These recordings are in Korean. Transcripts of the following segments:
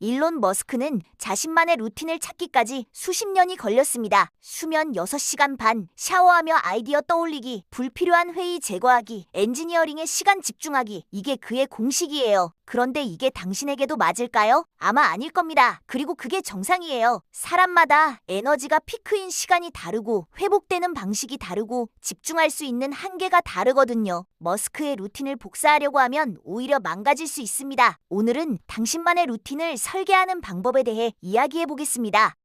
일론 머스크는 자신만의 루틴을 찾기까지 수십 년이 걸렸습니다. 수면 6시간 반, 샤워하며 아이디어 떠올리기, 불필요한 회의 제거하기, 엔지니어링에 시간 집중하기. 이게 그의 공식이에요. 그런데 이게 당신에게도 맞을까요? 아마 아닐 겁니다. 그리고 그게 정상이에요. 사람마다 에너지가 피크인 시간이 다르고 회복되는 방식이 다르고 집중할 수 있는 한계가 다르거든요. 머스크의 루틴을 복사하려고 하면 오히려 망가질 수 있습니다. 오늘은 당신만의 루틴을 설계하는 방법에 대해 이야기해 보겠습니다.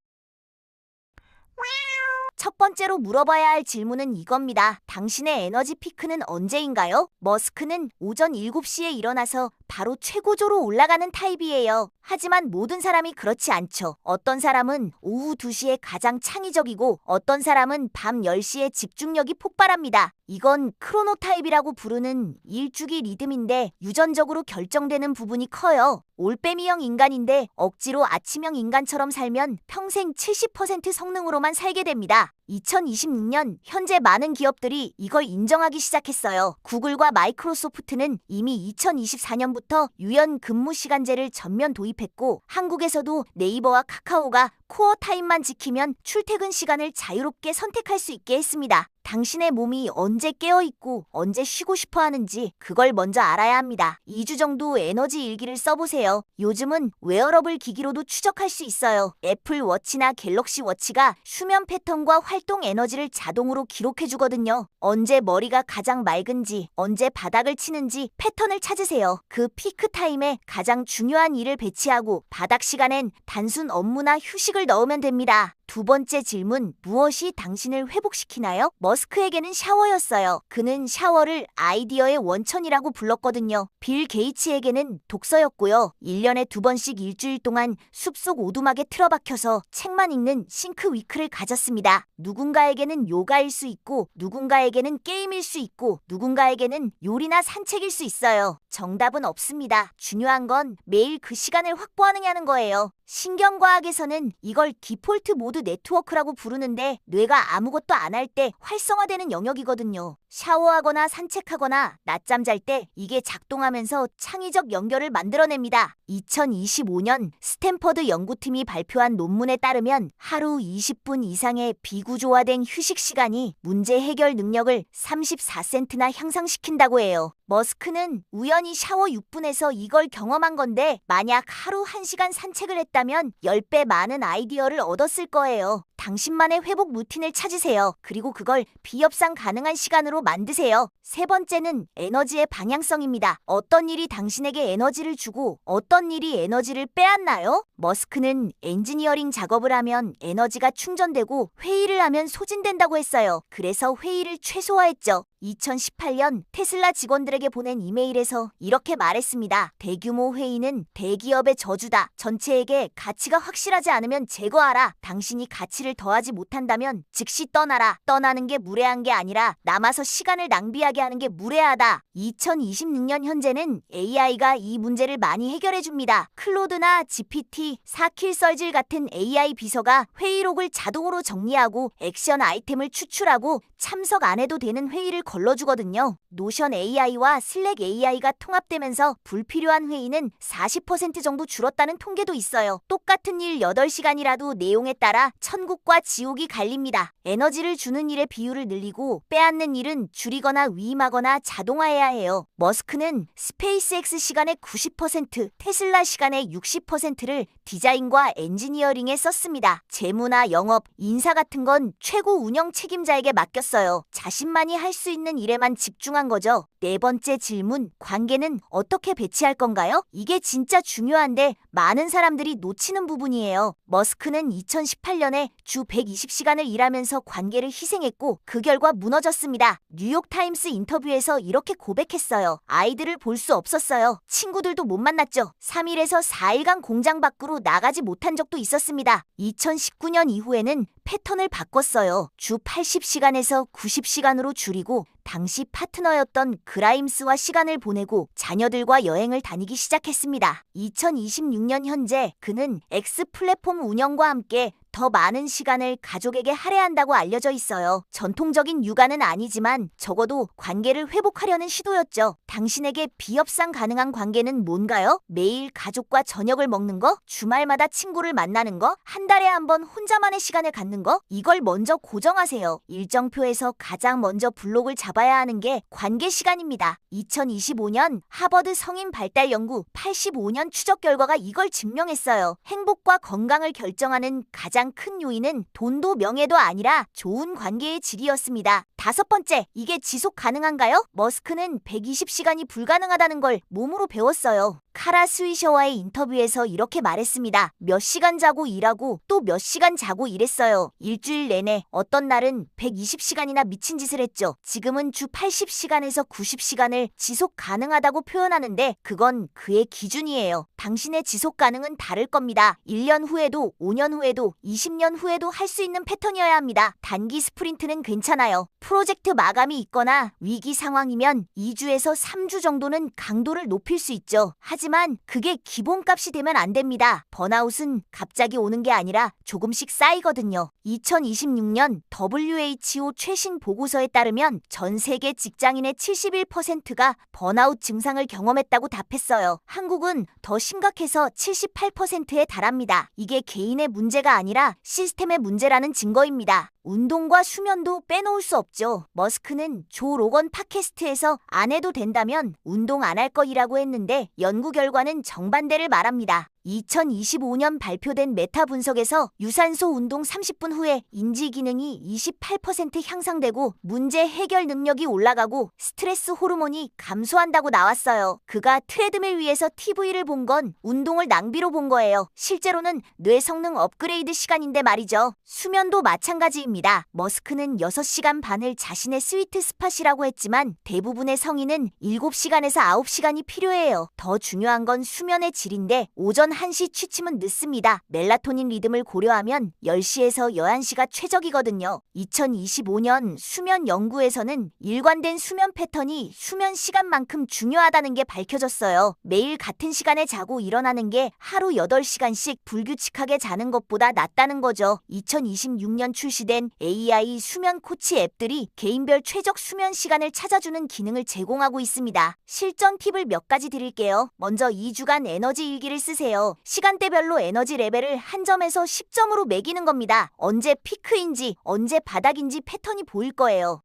첫 번째로 물어봐야 할 질문은 이겁니다. 당신의 에너지 피크는 언제인가요? 머스크는 오전 7시에 일어나서 바로 최고조로 올라가는 타입이에요. 하지만 모든 사람이 그렇지 않죠. 어떤 사람은 오후 2시에 가장 창의적이고 어떤 사람은 밤 10시에 집중력이 폭발합니다. 이건 크로노 타입이라고 부르는 일주기 리듬인데 유전적으로 결정되는 부분이 커요. 올빼미형 인간인데 억지로 아침형 인간처럼 살면 평생 70% 성능으로만 살게 됩니다. 2026년 현재 많은 기업들이 이걸 인정하기 시작했어요. 구글과 마이크로소프트는 이미 2024년부터 유연 근무 시간제를 전면 도입했고 한국에서도 네이버와 카카오가 코어 타임만 지키면 출퇴근 시간을 자유롭게 선택할 수 있게 했습니다. 당신의 몸이 언제 깨어있고 언제 쉬고 싶어 하는지 그걸 먼저 알아야 합니다. 2주 정도 에너지 일기를 써보세요. 요즘은 웨어러블 기기로도 추적할 수 있어요. 애플 워치나 갤럭시 워치가 수면 패턴과 활동 에너지를 자동으로 기록해주거든요. 언제 머리가 가장 맑은지, 언제 바닥을 치는지 패턴을 찾으세요. 그 피크 타임에 가장 중요한 일을 배치하고 바닥 시간엔 단순 업무나 휴식을 넣으면 됩니다. 두 번째 질문, 무엇이 당신을 회복시키나요? 머스크에게는 샤워였어요. 그는 샤워를 아이디어의 원천이라고 불렀거든요. 빌 게이츠에게는 독서였고요. 1년에 2번씩 일주일 동안 숲속 오두막에 틀어박혀서 책만 읽는 싱크 위크를 가졌습니다. 누군가에게는 요가일 수 있고 누군가에게는 게임일 수 있고 누군가에게는 요리나 산책일 수 있어요. 정답은 없습니다. 중요한 건 매일 그 시간을 확보하느냐는 거예요. 신경과학에서는 이걸 디폴트 모드 네트워크라고 부르는데 뇌가 아무것도 안 할 때 활성화되는 영역이거든요. 샤워하거나 산책하거나 낮잠 잘 때 이게 작동하면서 창의적 연결을 만들어냅니다. 2025년 스탠퍼드 연구팀이 발표한 논문에 따르면 하루 20분 이상의 비구조화된 휴식 시간이 문제 해결 능력을 34센트나 향상시킨다고 해요. 머스크는 우연히 샤워 6분에서 이걸 경험한 건데 만약 하루 1시간 산책을 했다면 10배 많은 아이디어를 얻었을 거예요. 당신만의 회복 루틴을 찾으세요. 그리고 그걸 비협상 가능한 시간으로 만드세요. 세 번째는 에너지의 방향성입니다. 어떤 일이 당신에게 에너지를 주고 어떤 일이 에너지를 빼앗나요? 머스크는 엔지니어링 작업을 하면 에너지가 충전되고 회의를 하면 소진된다고 했어요. 그래서 회의를 최소화했죠. 2018년 테슬라 직원들에게 보낸 이메일에서 이렇게 말했습니다. 대규모 회의는 대기업의 저주다. 전체에게 가치가 확실하지 않으면 제거하라. 당신이 가치를 더하지 못한다면 즉시 떠나라. 떠나는 게 무례한 게 아니라 남아서 시간을 낭비하게 하는 게 무례하다. 2026년 현재는 AI가 이 문제를 많이 해결해 줍니다. 클로드나 GPT, 사킬썰질 같은 AI 비서가 회의록을 자동으로 정리하고 액션 아이템을 추출하고 참석 안 해도 되는 회의를 걸러주거든요. 노션 AI와 슬랙 AI가 통합되면서 불필요한 회의는 40% 정도 줄었다는 통계도 있어요. 똑같은 일 8시간이라도 내용에 따라 천국과 지옥이 갈립니다. 에너지를 주는 일의 비율을 늘리고 빼앗는 일은 줄이거나 위임하거나 자동화해야 해요. 머스크는 스페이스X 시간의 90%, 테슬라 시간의 60%를 디자인과 엔지니어링에 썼습니다. 재무나 영업, 인사 같은 건 최고 운영 책임자에게 맡겼어요. 자신만이 할 수 있는 일에만 집중한 거죠. 네 번째 질문, 관계는 어떻게 배치할 건가요? 이게 진짜 중요한데 많은 사람들이 놓치는 부분이에요. 머스크는 2018년에 주 120시간을 일하면서 관계를 희생했고 그 결과 무너졌습니다. 뉴욕타임스 인터뷰에서 이렇게 고백했어요. 아이들을 볼 수 없었어요. 친구들도 못 만났죠. 3일에서 4일간 공장 밖으로 나가지 못한 적도 있었습니다. 2019년 이후에는 패턴을 바꿨어요. 주 80시간에서 90시간으로 줄이고 당시 파트너였던 그라임스와 시간을 보내고 자녀들과 여행을 다니기 시작했습니다. 2026년 현재 그는 X 플랫폼 운영과 함께 더 많은 시간을 가족에게 할애한다고 알려져 있어요. 전통적인 육아는 아니지만 적어도 관계를 회복하려는 시도였죠. 당신에게 비협상 가능한 관계는 뭔가요? 매일 가족과 저녁을 먹는 거? 주말마다 친구를 만나는 거? 한 달에 한 번 혼자만의 시간을 갖는 거? 이걸 먼저 고정하세요. 일정표에서 가장 먼저 블록을 잡아야 하는 게 관계 시간입니다. 2025년 하버드 성인 발달 연구 85년 추적 결과가 이걸 증명했어요. 행복과 건강을 결정하는 가장 큰 요인은 돈도 명예도 아니라 좋은 관계의 질이었습니다. 다섯 번째, 이게 지속 가능한가요? 머스크는 120시간이 불가능하다는 걸 몸으로 배웠어요. 카라 스위셔와의 인터뷰에서 이렇게 말했습니다. 몇 시간 자고 일하고 또 몇 시간 자고 일했어요. 일주일 내내 어떤 날은 120시간이나 미친 짓을 했죠. 지금은 주 80시간에서 90시간을 지속 가능하다고 표현하는데 그건 그의 기준이에요. 당신의 지속 가능은 다를 겁니다. 1년 후에도 5년 후에도 20년 후에도 할 수 있는 패턴이어야 합니다. 단기 스프린트는 괜찮아요. 프로젝트 마감이 있거나 위기 상황이면 2주에서 3주 정도는 강도를 높일 수 있죠. 하지만 그게 기본값이 되면 안 됩니다. 번아웃은 갑자기 오는 게 아니라 조금씩 쌓이거든요. 2026년 WHO 최신 보고서에 따르면 전 세계 직장인의 71%가 번아웃 증상을 경험했다고 답했어요. 한국은 더 심각해서 78%에 달합니다. 이게 개인의 문제가 아니라 시스템의 문제라는 증거입니다. 운동과 수면도 빼놓을 수 없죠. 머스크는 조 로건 팟캐스트에서 안 해도 된다면 운동 안 할 거이라고 했는데 연구 결과는 정반대를 말합니다. 2025년 발표된 메타 분석에서 유산소 운동 30분 후에 인지 기능이 28% 향상되고 문제 해결 능력이 올라가고 스트레스 호르몬이 감소한다고 나왔어요. 그가 트레드밀 위에서 TV를 본 건 운동을 낭비로 본 거예요. 실제로는 뇌 성능 업그레이드 시간인데 말이죠. 수면도 마찬가지입니다. 머스크는 6시간 반을 자신의 스위트 스팟이라고 했지만 대부분의 성인은 7시간에서 9시간이 필요해요. 더 중요한 건 수면의 질인데 오전 1시 취침은 늦습니다. 멜라토닌 리듬을 고려하면 10시에서 11시가 최적이거든요. 2025년 수면 연구에서는 일관된 수면 패턴이 수면 시간만큼 중요하다는 게 밝혀졌어요. 매일 같은 시간에 자고 일어나는 게 하루 8시간씩 불규칙하게 자는 것보다 낫다는 거죠. 2026년 출시된 AI 수면 코치 앱들이 개인별 최적 수면 시간을 찾아주는 기능을 제공하고 있습니다. 실전 팁을 몇 가지 드릴게요. 먼저 2주간 에너지 일기를 쓰세요. 시간대별로 에너지 레벨을 한 점에서 10점으로 매기는 겁니다. 언제 피크인지 언제 바닥인지 패턴이 보일 거예요.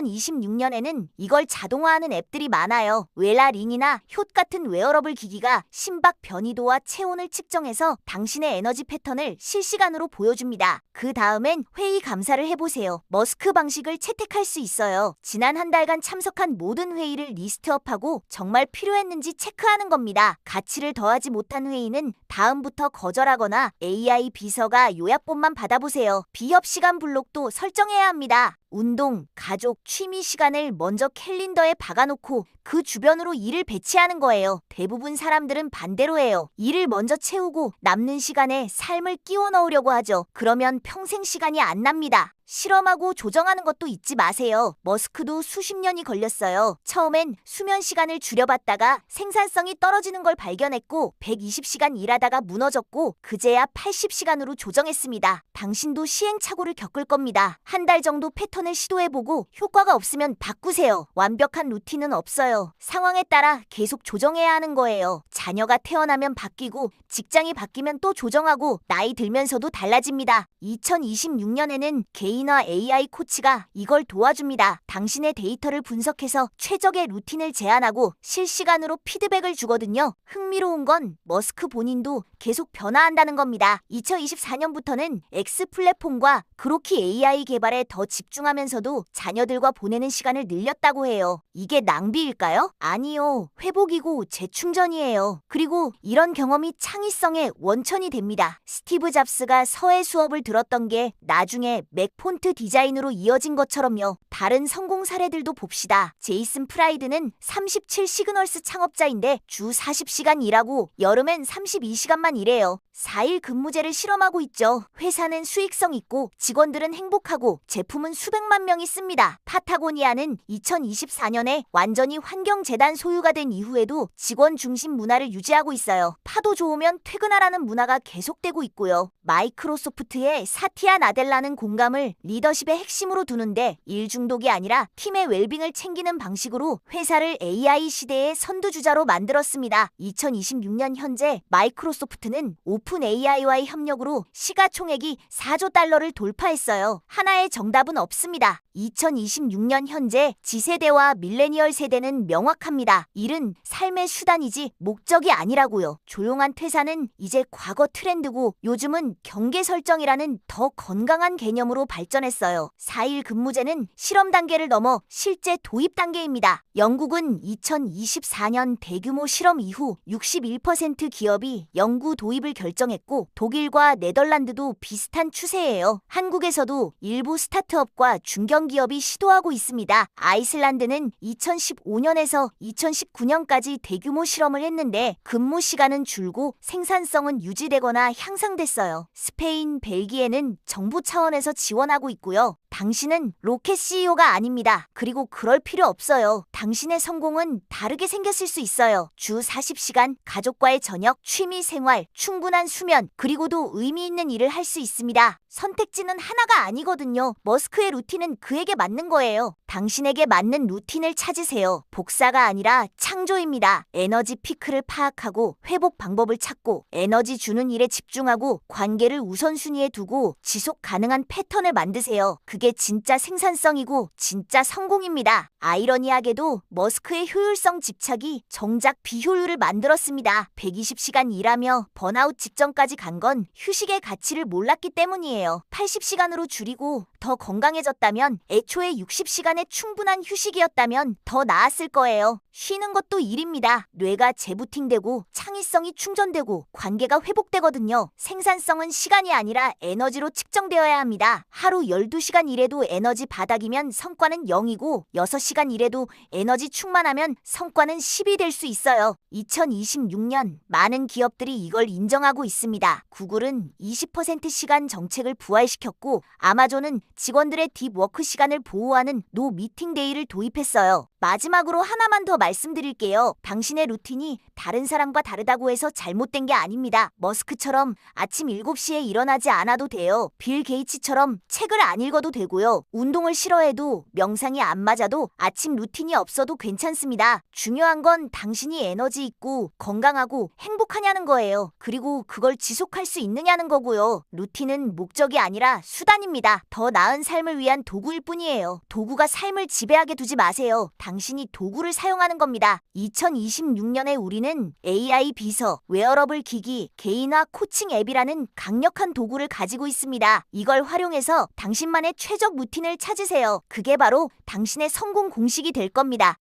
2026년에는 이걸 자동화하는 앱들이 많아요. 웰라링이나 톳 같은 웨어러블 기기가 심박 변이도와 체온을 측정해서 당신의 에너지 패턴을 실시간으로 보여줍니다. 그 다음엔 회의 감사를 해보세요. 머스크 방식을 채택할 수 있어요. 지난 한 달간 참석한 모든 회의를 리스트업하고 정말 필요했는지 체크하는 겁니다. 가치를 더하지 못한 회의는 다음부터 거절하거나 AI 비서가 요약본만 받아보세요. 비협 시간 블록도 설정해야 합니다. 운동, 가족, 취미 시간을 먼저 캘린더에 박아놓고 그 주변으로 일을 배치하는 거예요. 대부분 사람들은 반대로 해요. 일을 먼저 채우고 남는 시간에 삶을 끼워 넣으려고 하죠. 그러면 평생 시간이 안 납니다. 실험하고 조정하는 것도 잊지 마세요. 머스크도 수십 년이 걸렸어요. 처음엔 수면 시간을 줄여봤다가 생산성이 떨어지는 걸 발견했고 120시간 일하다가 무너졌고 그제야 80시간으로 조정했습니다. 당신도 시행착오를 겪을 겁니다. 한 달 정도 패턴을 시도해보고 효과가 없으면 바꾸세요. 완벽한 루틴은 없어요. 상황에 따라 계속 조정해야 하는 거예요. 자녀가 태어나면 바뀌고 직장이 바뀌면 또 조정하고 나이 들면서도 달라집니다. 2026년에는 개인화 AI 코치가 이걸 도와줍니다. 당신의 데이터를 분석해서 최적의 루틴을 제안하고 실시간으로 피드백을 주거든요. 흥미로운 건 머스크 본인도 계속 변화한다는 겁니다. 2024년부터는 X 플랫폼과 그로키 AI 개발에 더 집중하면서도 자녀들과 보내는 시간을 늘렸다고 해요. 이게 낭비일까요? 아니요. 회복이고 재충전이에요. 그리고 이런 경험이 창의성의 원천이 됩니다. 스티브 잡스가 서예 수업을 들었던 게 나중에 맥 폰트 디자인으로 이어진 것처럼요. 다른 성공 사례들도 봅시다. 제이슨 프라이드는 37 시그널스 창업자인데 주 40시간 일하고 여름엔 32시간만 일해요. 4일 근무제를 실험하고 있죠. 회사는 수익성 있고 직원들은 행복하고 제품은 수백만 명이 씁니다. 파타고니아는 2024년에 완전히 환경재단 소유가 된 이후에도 직원 중심 문화를 유지하고 있어요. 파도 좋으면 퇴근하라는 문화가 계속되고 있고요. 마이크로소프트의 사티아 나델라는 공감을 리더십의 핵심으로 두는데 일 중독이 아니라 팀의 웰빙을 챙기는 방식으로 회사를 AI 시대의 선두주자로 만들었습니다. 2026년 현재 마이크로소프트는 오픈 AI와의 협력으로 시가총액이 4조 달러를 돌파했어요. 하나의 정답은 없습니다. 2026년 현재 Z세대와 밀레니얼 세대는 명확합니다. 일은 삶의 수단이지 목적이 아니라고요. 조용한 퇴사는 이제 과거 트렌드고 요즘은 경계 설정이라는 더 건강한 개념으로 발전했어요. 4일 근무제는 실험 단계를 넘어 실제 도입 단계입니다. 영국은 2024년 대규모 실험 이후 61% 기업이 영구 도입을 결정했고 독일과 네덜란드도 비슷한 추세예요. 한국에서도 일부 스타트업과 중견기업이 시도하고 있습니다. 아이슬란드는 2015년에서 2019년까지 대규모 실험을 했는데 근무 시간은 줄고 생산성은 유지되거나 향상됐어요. 스페인, 벨기에는 정부 차원에서 지원하고 있고요. 당신은 로켓 CEO가 아닙니다. 그리고 그럴 필요 없어요. 당신의 성공은 다르게 생겼을 수 있어요. 주 40시간, 가족과의 저녁, 취미 생활, 충분한 수면, 그리고도 의미 있는 일을 할 수 있습니다. 선택지는 하나가 아니거든요. 머스크의 루틴은 그에게 맞는 거예요. 당신에게 맞는 루틴을 찾으세요. 복사가 아니라 창조입니다. 에너지 피크를 파악하고 회복 방법을 찾고 에너지 주는 일에 집중하고 관계를 우선순위에 두고 지속 가능한 패턴을 만드세요. 그게 진짜 생산성이고 진짜 성공입니다. 아이러니하게도 머스크의 효율성 집착이 정작 비효율을 만들었습니다. 120시간 일하며 번아웃 직전까지 간 건 휴식의 가치를 몰랐기 때문이에요. 80시간으로 줄이고 더 건강해졌다면 애초에 60시간의 충분한 휴식이었다면 더 나았을 거예요. 쉬는 것도 일입니다. 뇌가 재부팅되고 창의성이 충전되고 관계가 회복되거든요. 생산성은 시간이 아니라 에너지로 측정되어야 합니다. 하루 12시간 일해도 에너지 바닥이면 성과는 0이고 6시간 일해도 에너지 충만하면 성과는 10이 될 수 있어요. 2026년 많은 기업들이 이걸 인정하고 있습니다. 구글은 20% 시간 정책을 부활시켰고 아마존은 직원들의 딥워크 시간을 보호하는 노 미팅 데이를 도입했어요. 마지막으로 하나만 더 말씀드릴게요. 당신의 루틴이 다른 사람과 다르다고 해서 잘못된 게 아닙니다. 머스크처럼 아침 7시에 일어나지 않아도 돼요. 빌 게이츠처럼 책을 안 읽어도 되고요. 운동을 싫어해도 명상이 안 맞아도 아침 루틴이 없어도 괜찮습니다. 중요한 건 당신이 에너지 있고 건강하고 행복하냐는 거예요. 그리고 그걸 지속할 수 있느냐는 거고요. 루틴은 목적이 아니라 수단입니다. 더 나은 삶을 위한 도구일 뿐이에요. 도구가 삶을 지배하게 두지 마세요. 당신이 도구를 사용하는 겁니다. 2026년에 우리는 AI 비서, 웨어러블 기기, 개인화 코칭 앱이라는 강력한 도구를 가지고 있습니다. 이걸 활용해서 당신만의 최적 루틴을 찾으세요. 그게 바로 당신의 성공 공식이 될 겁니다.